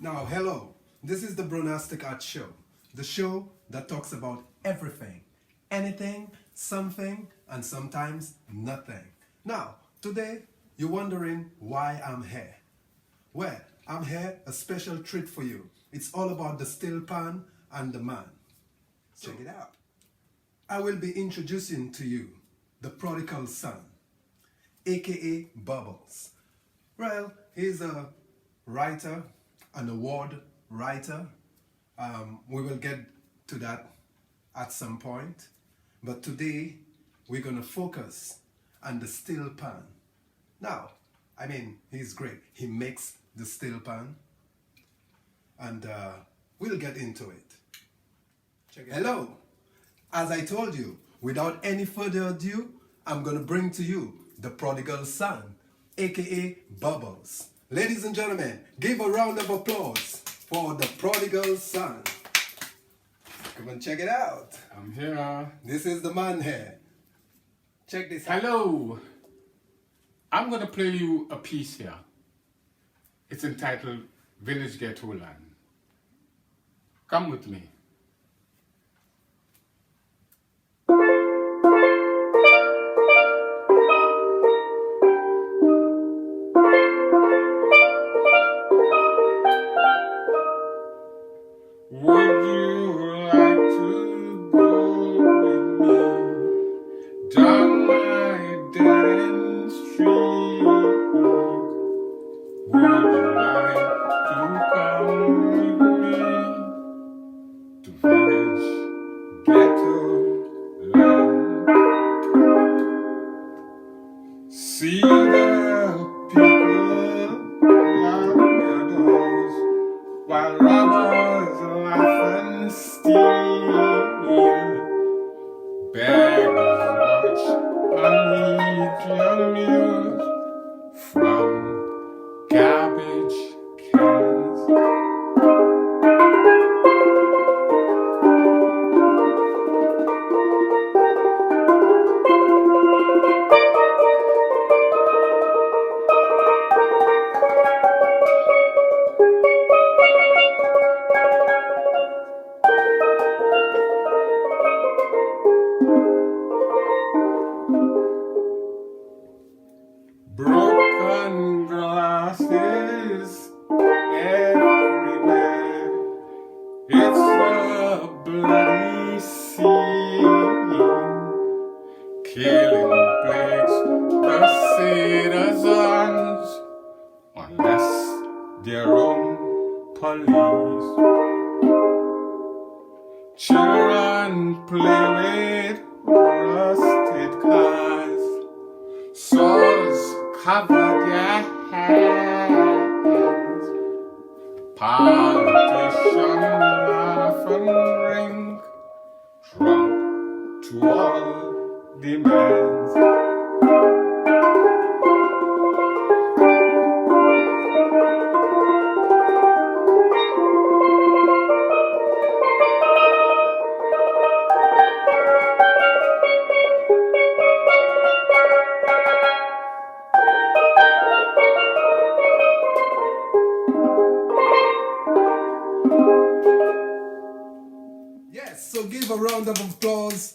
Now, hello. This is the Brunastic-Arts Show, the show that talks about everything, anything, something, and sometimes nothing. Now, today, you're wondering why I'm here. Well, I'm here, a special treat for you. It's all about the steel pan and the man. Check it out. I will be introducing to you the prodigal son, aka Bubbles. Well, he's a writer, an award writer. We will get to that at some point. But today, we're going to focus on the steel pan. Now, he's great. He makes the steel pan. And we'll get into it. Hello. As I told you, without any further ado, I'm going to bring to you the prodigal son, aka Bubbles. Ladies and gentlemen, give a round of applause for the prodigal son. Come and check it out. I'm here. This is the man here. Check this out. Hello. I'm going to play you a piece here. It's entitled Village Ghetto Land. Come with me. Would you like to go with me down my dead-end street? Would you like to come with me to village ghetto land? See the people lock their doors while robbers laugh and steal. Beggars watch and eat your meals from garbage cans. Broken glasses everywhere. It's a bloody scene. Killing plagues the citizens unless their own police. Children play with rusted cars. Swords cover their hands. Politicians laugh and drink, Trump to all demands. Yes, so give a round of applause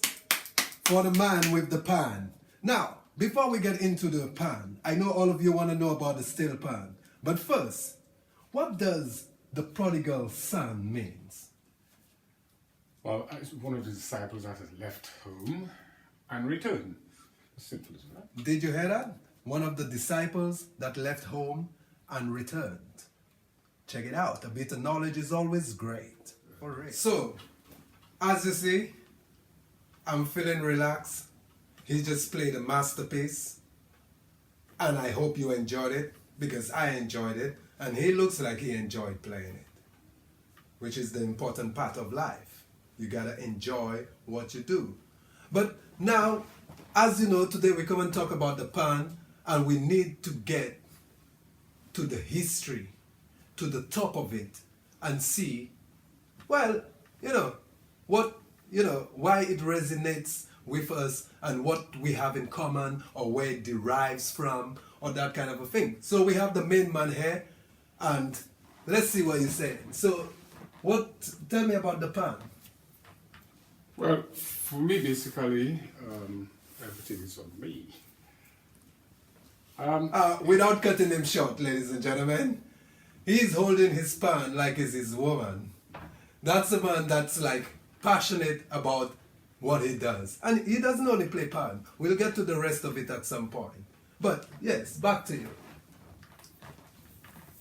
for the man with the pan. Now, before we get into the pan, I know all of you want to know about the steel pan. But first, what does the prodigal son means? Well, it's one of the disciples that has left home and returned. As simple as that. Did you hear that? One of the disciples that left home and returned. Check it out. A bit of knowledge is always great. For real. So, as you see, I'm feeling relaxed. He just played a masterpiece. And I hope you enjoyed it, because I enjoyed it. And he looks like he enjoyed playing it, which is the important part of life. You gotta enjoy what you do. But now, as you know, today we come and talk about the pan, and we need to get to the history, to the top of it, and see, well, why it resonates with us and what we have in common or where it derives from or that kind of a thing. So we have the main man here, and let's see what you're saying. So, tell me about the pan. Well, for me, basically, everything is on me. Without cutting him short, ladies and gentlemen, he's holding his pan like it's his woman. That's a man that's like passionate about what he does. And he doesn't only play pan. We'll get to the rest of it at some point. But yes, back to you.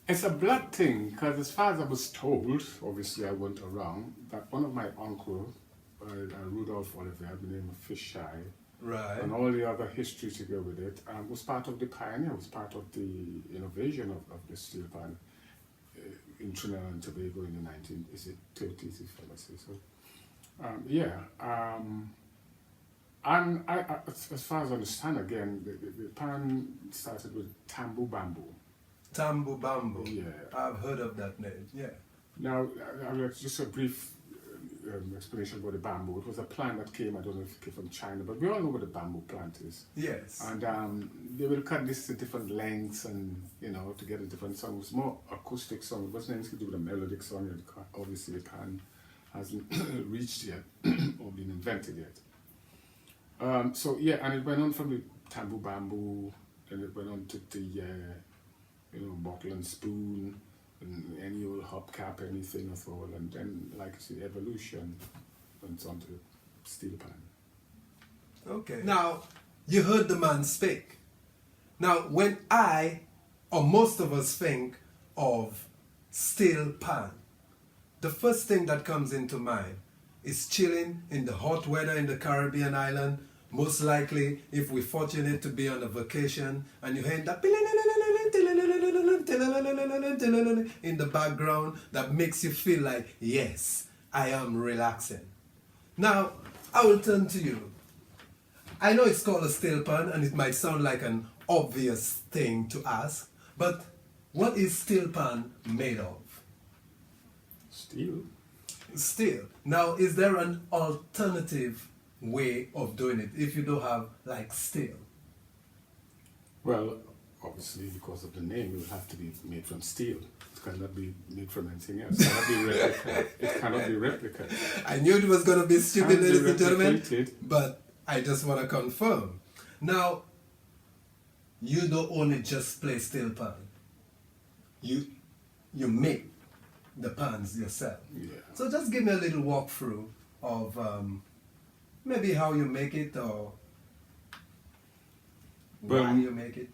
It's a blood thing, because as far as I was told, obviously I went around, that one of my uncles, Rudolph Oliver, the name of Fish Eye, Right. and all the other history to go with it, was part of the pioneer, was part of the innovation of the steel pan in Trinidad and Tobago in the 1930s, if I must say so. And as far as I understand, again, the pan started with tambu bamboo. Tambu Bambu. Yeah. I've heard of that name. Yeah. Now, just a brief explanation about the bamboo. It was a plant that came, I don't know if it came from China, but we all know what a bamboo plant is. Yes. And they will cut this to different lengths and, to get a different song. It was more acoustic song. It wasn't anything to do with a melodic song. Obviously, the pan hasn't reached yet or been invented yet. And it went on from the tambu bamboo, and it went on to the, bottle and spoon, and any old hubcap, anything at all, and then, like I said, evolution went on to steel pan. Okay. Now, you heard the man speak. Now, when or most of us think of steel pan, the first thing that comes into mind is chilling in the hot weather in the Caribbean island. Most likely, if we're fortunate to be on a vacation and you hear that in the background, that makes you feel like, yes, I am relaxing. Now, I will turn to you. I know it's called a steel pan and it might sound like an obvious thing to ask, but what is steel pan made of? Steel? Steel. Now, is there an alternative way of doing it if you don't have like steel? Well, obviously, because of the name, it will have to be made from steel. It cannot be made from anything else. It cannot be replicated. It cannot be replicated. I knew it was going to be stupid, Can't be ladies and gentlemen, replicated. but I just want to confirm. Now, you don't only just play steel pan. You make the pans yourself. Yeah. So just give me a little walkthrough of maybe how you make it or why you make it.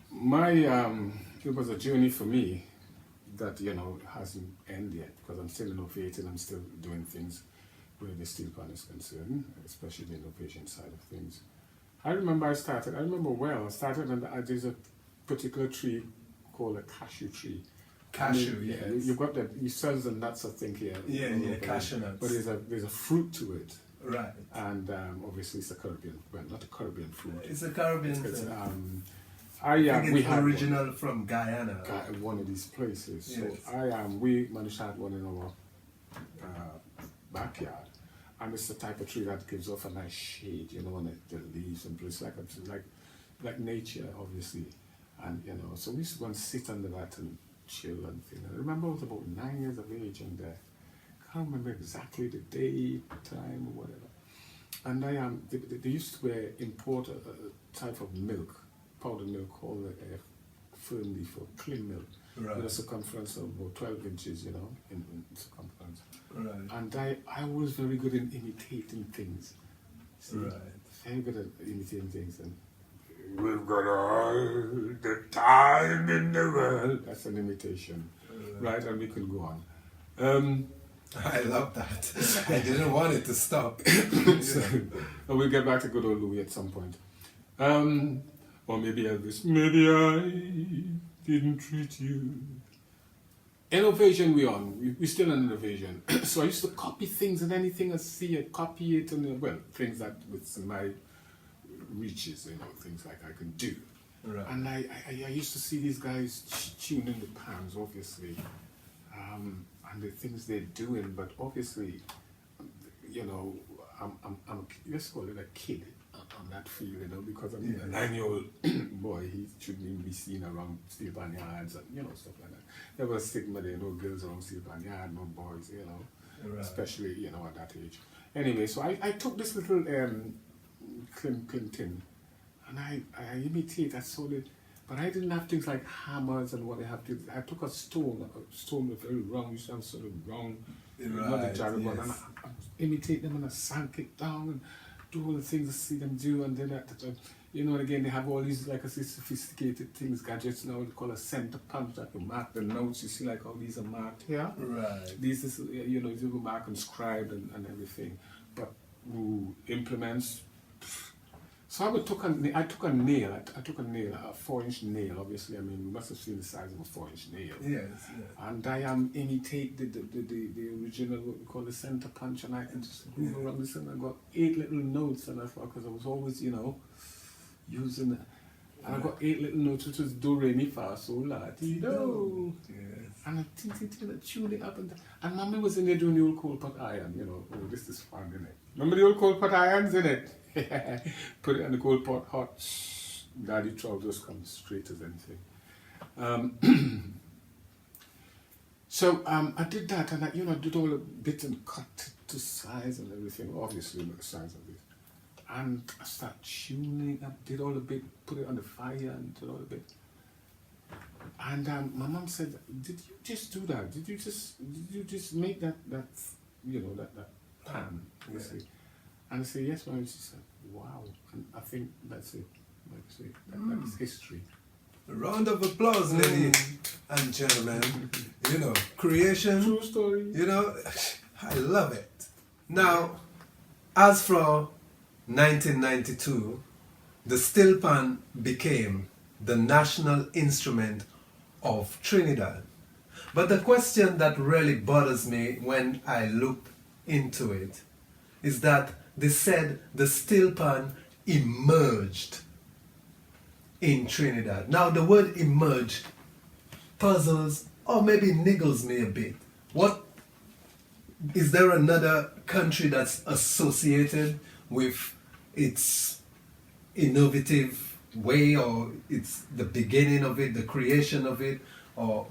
It was a journey for me that, hasn't ended yet, because I'm still innovating, I'm still doing things where the steel pan is concerned, especially the innovation side of things. I remember and there's a particular tree called a cashew tree. Cashew, yes. You've got that, you sell the nuts, I think, here. Yeah, cashew nuts. But there's a fruit to it. Right. And obviously it's a Caribbean, well, not a Caribbean fruit. It's a Caribbean It's, thing. we have original from Guyana. one of these places. Yes. So we managed to have one in our backyard, and it's the type of tree that gives off a nice shade, and the leaves and it's like nature, obviously, and so we used to go and sit under that and chill and thing. And I remember I was about 9 years of age, and I can't remember exactly the day, time, or whatever. And they used to import a type of milk, powdered milk called fern leaf or clean milk, with a circumference of about 12 inches, in circumference. Right. And I was very good in imitating things. See? Right. Very good at imitating things. And we've got all the time in the world. That's an imitation. Right, and we can go on. I love that. I didn't want it to stop. So, we'll get back to good old Louis at some point. Or maybe Elvis. Maybe I didn't treat you. Innovation we're on. We're still on innovation. So I used to copy things, and anything I see, I copy it, and things that with my reaches, things like I can do. Right. And I used to see these guys tuning the pans, obviously, and the things they're doing. But obviously, I'm let's call it a kid on that field, because I'm a 9-year-old boy. He shouldn't even be seen around steel pan yards and stuff like that. there was stigma there, no girls around steel pan, you had no boys, you know, Right. especially, you know, at that age. Anyway, so I took this little Clinton and I imitated, I sold it, but I didn't have things like hammers and what they have to. I took a stone with very round, used to have sort of round, Right, and yes. I imitate them and I sank it down and do all the things I see them do, and then you know, and again they have all these, like I say, sophisticated things, gadgets now, they call a center punch that can mark the notes. You see like how these are marked here. Right. These is, you know, you go mark and scribe and everything. But implements. So I took a nail, I took a 4-inch nail, obviously. I mean, you must have seen the size of a 4-inch nail. Yes. And I imitate the original, what we call the center punch, and I can just move around this, and I got 8 little notes, and I thought, because I was always, you know, using it. And I got 8 little notes, which was do, re, mi, fa, sol, la, ti, do. Yes. And I tuned it up, and Mommy was in there doing the old coal pot iron, you know. Oh, this is fun, isn't it? Remember the old coal pot irons, in it? Put it in the coal pot hot. Daddy trousers come straight as anything. So I did that, and I, you know, did all the bits and cut to size and everything, obviously the size of it. And I started tuning, I did all the bit, put it on the fire and did all the bit. And my mom said, "Did you just do that? Did you just make that you know, that pan?" Yeah. And I said, "Yes, Mom." She said, "Wow." And I think that's it. Like I say, that's history. A round of applause, ladies and gentlemen. You know, creation. True story. You know, I love it. Now, as for 1992, the steel pan became the national instrument of Trinidad. But the question that really bothers me when I look into it is that they said the steel pan emerged in Trinidad. Now the word emerge puzzles or maybe niggles me a bit. What is there another country that's associated with its innovative way, or it's the beginning of it, the creation of it, or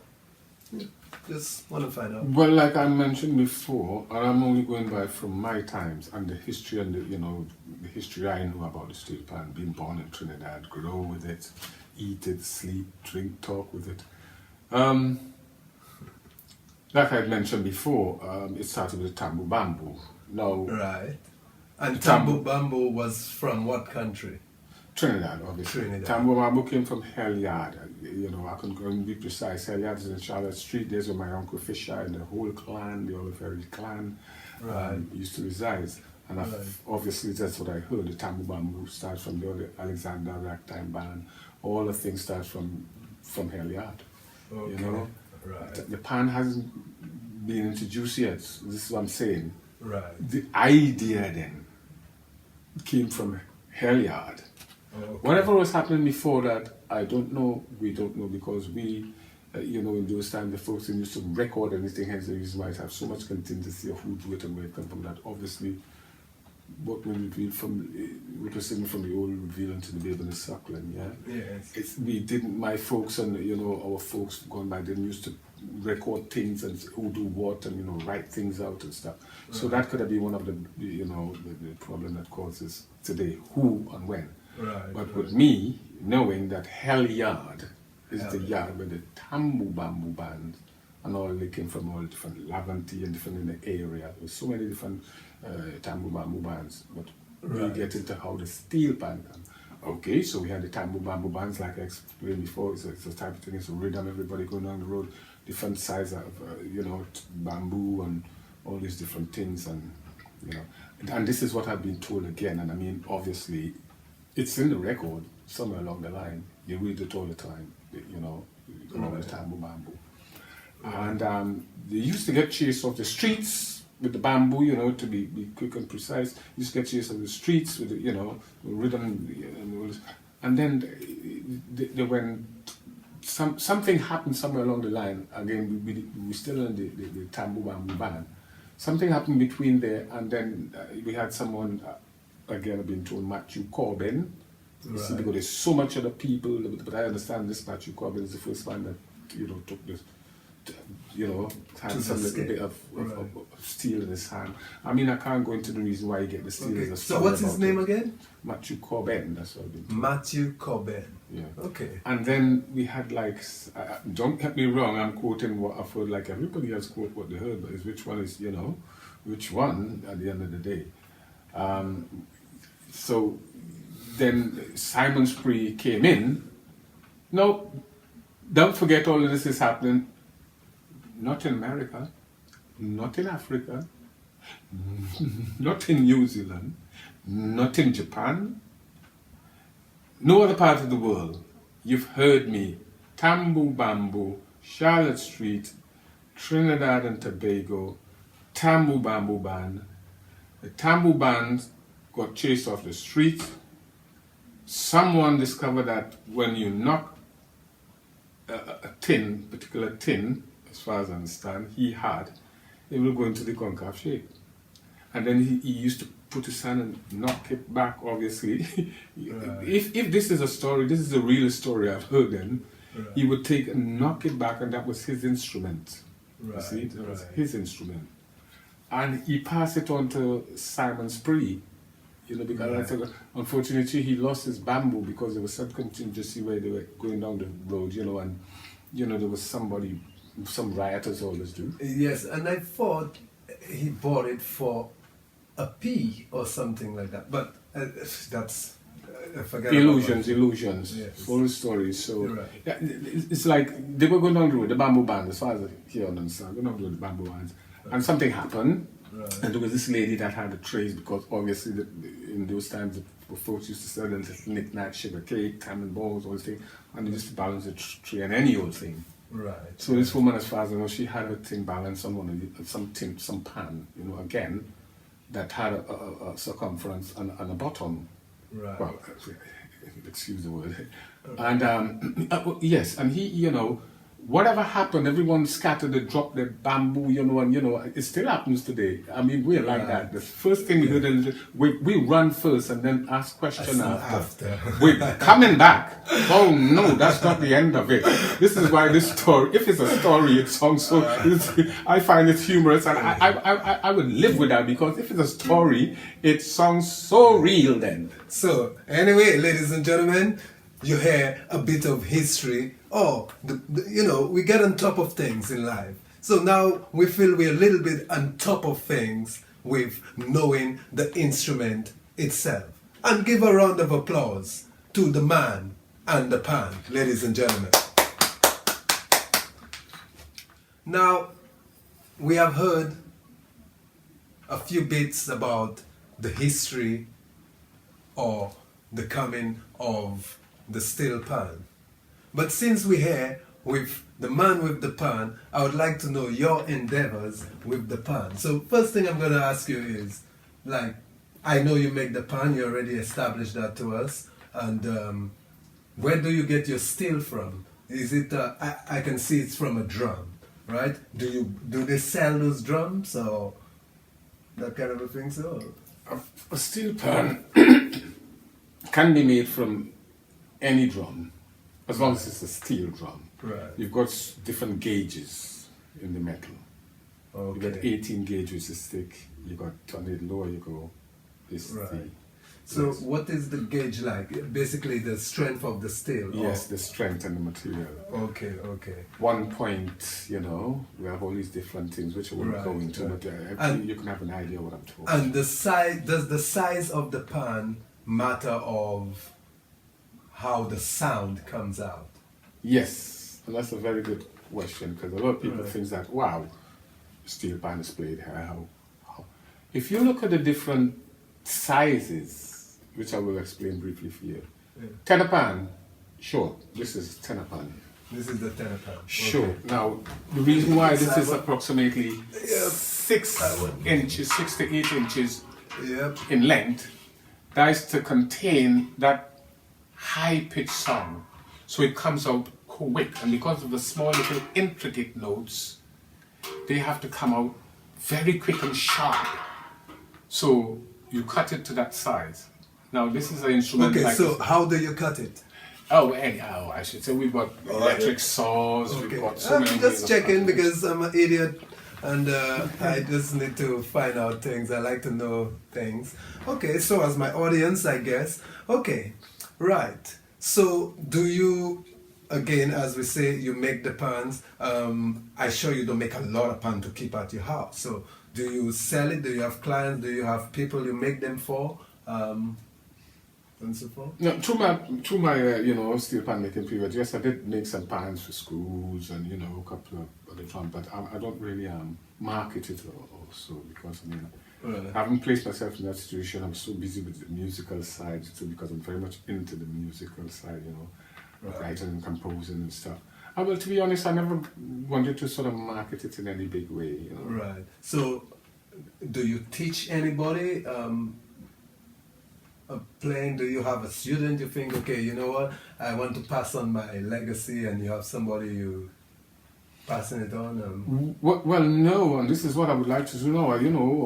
just want to find out? Well, like I mentioned before, and I'm only going by from my times and the history and the, you know, the history I know about the steel pan, being born in Trinidad, grow with it, eat it, sleep, drink, talk with it. Like I mentioned before, it started with tambu bamboo. Now, Right. And Tambu Bamboo was from what country? Trinidad, obviously. Trinidad. Tambu bamboo came from Helyard. You know, I can go and be precise. Helyard is in Charlotte Street. There's where my Uncle Fisher and the whole clan, the Olivery clan, Right. used to reside. And obviously that's what I heard. The Tambu bamboo starts from the Alexander Ragtime Band. All the things start from Helyard. Okay. You know, Right. the pan hasn't been introduced yet. This is what I'm saying. Right. The idea then came from Helyard. Okay. Whatever was happening before that, I don't know. We don't know, because we, you know, in those times the folks used to record anything. Hence the reason why it have so much contingency of who do it and where it come from. That obviously, what we reveal from, what was seen from the old revealing to the baby and the suckling. Yeah. Yes. We didn't. My folks and, you know, our folks gone by then used to record things and who do what and, you know, write things out and stuff. So that could have been one of the, you know, the problem that causes today who and when. Right. But with me knowing that Helyard is the yard where the tambu bamboo bands and all, they came from all different Lavanti and different in the area. There's so many different tambu bamboo bands. But we get into how the steel pan comes. Okay, so we had the tambu bamboo bands, like I explained before. It's a type of thing. It's a rhythm. Everybody going down the road, different size of you know, bamboo and all these different things, and you know. And this is what I've been told again. And I mean, obviously, it's in the record somewhere along the line. You read it all the time. You know, all the tambu bamboo. And they used to get chased off the streets with the bamboo, you know, to be quick and precise. Used to get chased off the streets with the, you know, rhythm, and then they went. Something happened somewhere along the line. Again, we still in the tambu bamboo band. Something happened between there, and then we had someone. Again, I've been told Matthew Corbin. You see, because there's so much other people, but I understand this Matthew Corbin is the first one that, you know, took this you know, had To some the little scale. bit of Right. steel in his hand. I mean, I can't go into the reason why he get the steel. Okay. There's a So story what's his about name it. again? Matthew Corbin, that's what I've been told. Matthew Corbin. Yeah. Okay. And then we had like, don't get me wrong, I'm quoting what I've heard, like everybody else quote what they heard, but it's which one is, you know, which one at the end of the day. So then Simon Spree came in. No, don't forget all of this is happening, not in America, not in Africa, not in New Zealand, not in Japan, no other part of the world. You've heard me. Tambu Bamboo, Charlotte Street, Trinidad and Tobago, Tambu Bamboo Band. The Tambu Band got chased off the street. Someone discovered that when you knock a tin, particular tin, as far as I understand, he had, it will go into the concave shape. And then he used to put his hand and knock it back, obviously. Right. If this is a story, this is a real story I've heard then, Right. he would take and knock it back, and that was his instrument. You Right, see, that was right. his instrument. And he passed it on to Simon Spree, you know, because Right. I think, unfortunately he lost his bamboo because there was some contingency where they were going down the road, you know, and, you know, there was somebody, some rioters always do. Yes, and I thought he bought it for a P or something like that. But that's I forgot. Illusions, Yes. full stories. So You're right. yeah, it's like they were going down the road, the bamboo band, as far as I hear and understand, going down the road, the bamboo bands, and something happened. Right. And there was this lady that had the trays because obviously in those times the folks used to sell them knick-knack, sugar cake, tamarind balls, all these things, and they used to balance the tray and any old thing. Right. So this woman, as far as I know, she had a thing balanced on one of the, some pan, you know, again, that had a circumference and a bottom. Right. Well, excuse the word. And yes, and he, you know, whatever happened, everyone scattered and dropped their bamboo, you know, and you know, it still happens today. I mean, we're like Right. that. The first thing we do, we run first and then ask question after. We're coming back. Oh no, that's not the end of it. This is why this story, if it's a story, it sounds so, I find it humorous, and I would live with that, because if it's a story, it sounds so real then. So, anyway, ladies and gentlemen, you hear a bit of history. Oh, you know, we get on top of things in life. So now we feel we're a little bit on top of things with knowing the instrument itself. And give a round of applause to the man and the pan, ladies and gentlemen. Now, we have heard a few bits about the history or the coming of the steel pan. But since we're here with the man with the pan, I would like to know your endeavors with the pan. So first thing I'm going to ask you is, like, I know you make the pan, you already established that to us, and where do you get your steel from? Is it, I can see it's from a drum, right? Do they sell those drums or that kind of a thing? So A steel pan can be made from any drum, as long as it's a steel drum. Right. You've got different gauges in the metal. Okay. You've got 18 gauge which is thick. You've got 28 lower you go. This Right. the, So yes. what is the gauge like? Basically the strength of the steel? Yes, the strength and the material. Okay, okay. 1 point, you know, we have all these different things which I won't Right, go into, right. but And- you can have an idea what I'm talking And the size, does the size of the pan matter of how the sound comes out? Yes, and that's a very good question, because a lot of people Right. think that, wow, steel pan is played here. How? If you look at the different sizes, which I will explain briefly for you. Yeah. Tenor pan, sure, this is tenor pan. This is the tenor pan. Sure. Okay. Now, the reason why this is Simon? approximately Yeah. 6 inches, 6 to 8 inches Yep. in length, that is to contain that high-pitched sound. So it comes out quick, and because of the small little intricate notes, they have to come out very quick and sharp. So you cut it to that size. Now this is an instrument Okay, like so how do you cut it? I should say we've got electric saws, we've got so many I'm ways just of checking cutting. because I'm an idiot and I just need to find out things. I like to know things. Okay, so as my audience, I guess. Okay, right. So do you, again, as we say, you make the pans. I sure you don't make a lot of pan to keep at your house. So do you sell it? Do you have clients? Do you have people you make them for? And so forth? No, through my steel pan making period, yes, I did make some pans for schools and a couple of other trump, but I don't really market it also because Really? I haven't placed myself in that situation. I'm so busy with the musical side, so because I'm very much into the musical side, writing and composing and stuff. Well, to be honest, I never wanted to sort of market it in any big way. Right. So, do you teach anybody playing? Do you have a student you think, okay, you know what, I want to pass on my legacy, and you have somebody you passing it on? Well, no, and this is what I would like to do now.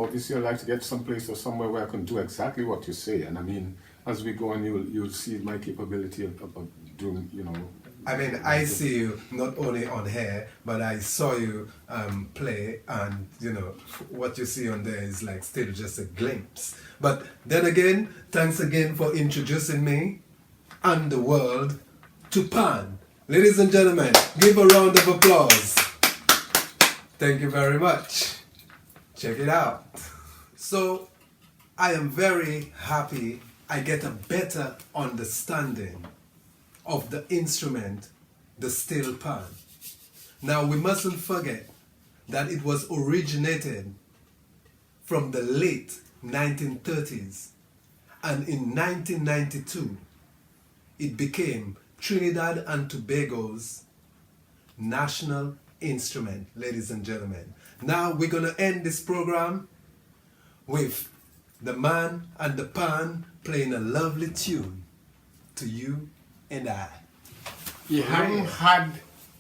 Obviously I'd like to get someplace or somewhere where I can do exactly what you say. And I mean, as we go on, you'll see my capability of doing, I mean, I see you not only on here, but I saw you play, and what you see on there is like still just a glimpse. But then again, thanks again for introducing me and the world to Pan. Ladies and gentlemen, give a round of applause. Thank you very much. Check it out. So, I am very happy I get a better understanding of the instrument, the steel pan. Now, we mustn't forget that it was originated from the late 1930s, and in 1992 it became Trinidad and Tobago's national instrument, ladies and gentlemen. Now we're gonna end this program with the man and the pan playing a lovely tune to you and I. You haven't had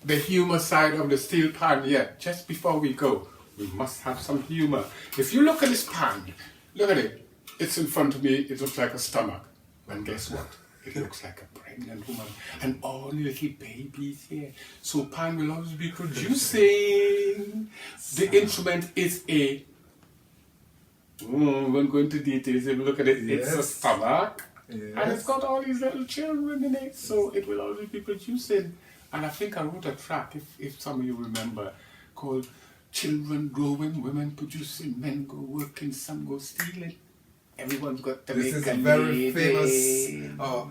the humor side of the steel pan yet. Just before we go, we must have some humor. If you look at this pan, look at it. It's in front of me, it looks like a stomach. And guess what? It looks like a pregnant woman and all the little babies here. So pan will always be producing. The instrument is a, we won't go into details. If you look at it, it's a stomach. Yes. And it's got all these little children in it, so it will always be producing. And I think I wrote a track, if some of you remember, called Children Growing, Women Producing, Men Go Working, Some Go Stealing. Everyone's got to This make is a a very living. famous,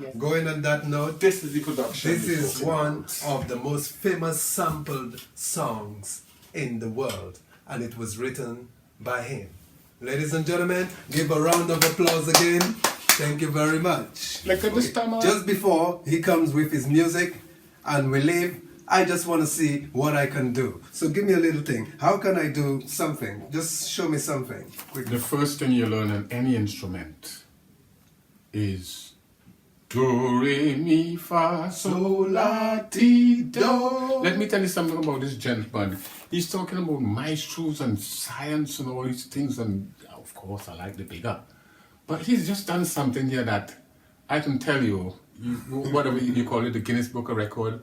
Yes. going on that note, This is the production. this we're is talking one about. of the most famous sampled songs in the world, and it was written by him. Ladies and gentlemen, give a round of applause again. Thank you very much. Look at the stomach. Just before he comes with his music and we leave, I just want to see what I can do. So give me a little thing. How can I do something? Just show me something quickly. The first thing you learn on any instrument is do, re, mi, fa, sol, la, ti, do. Let me tell you something about this gentleman. He's talking about maestros and science and all these things, and of course I like the big up. But he's just done something here that I can tell you, whatever you call it, the Guinness Book of Record.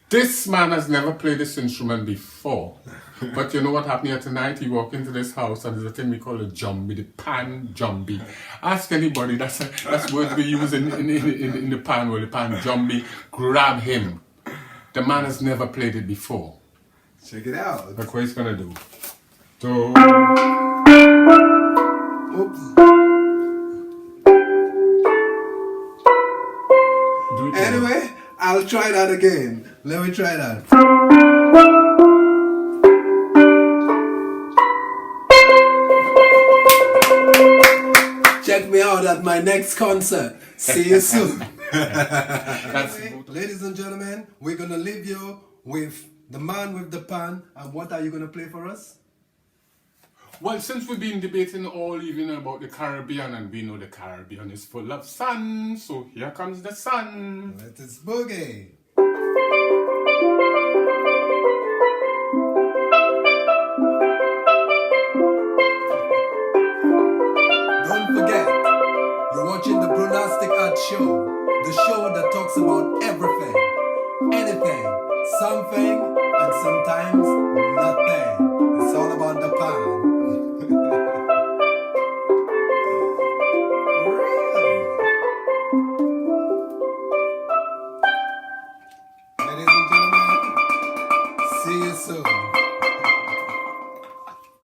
This man has never played this instrument before. But you know what happened here tonight? He walked into this house and there's a thing we call a jumbi, the pan jumbi. Ask anybody, that's words we use in the pan world, the pan jumbi. Grab him. The man has never played it before. Check it out. Look what he's gonna do. So, Oops. do it Anyway, I'll try that again. Let me try that. Check me out at my next concert. See you soon. Ladies and gentlemen, we're gonna leave you with the man with the pan. And what are you gonna play for us? Well, since we've been debating all evening about the Caribbean, and we know the Caribbean is full of sun, so here comes the sun. Let us boogie. Don't forget, you're watching the Brunastic-Arts Show, the show that talks about something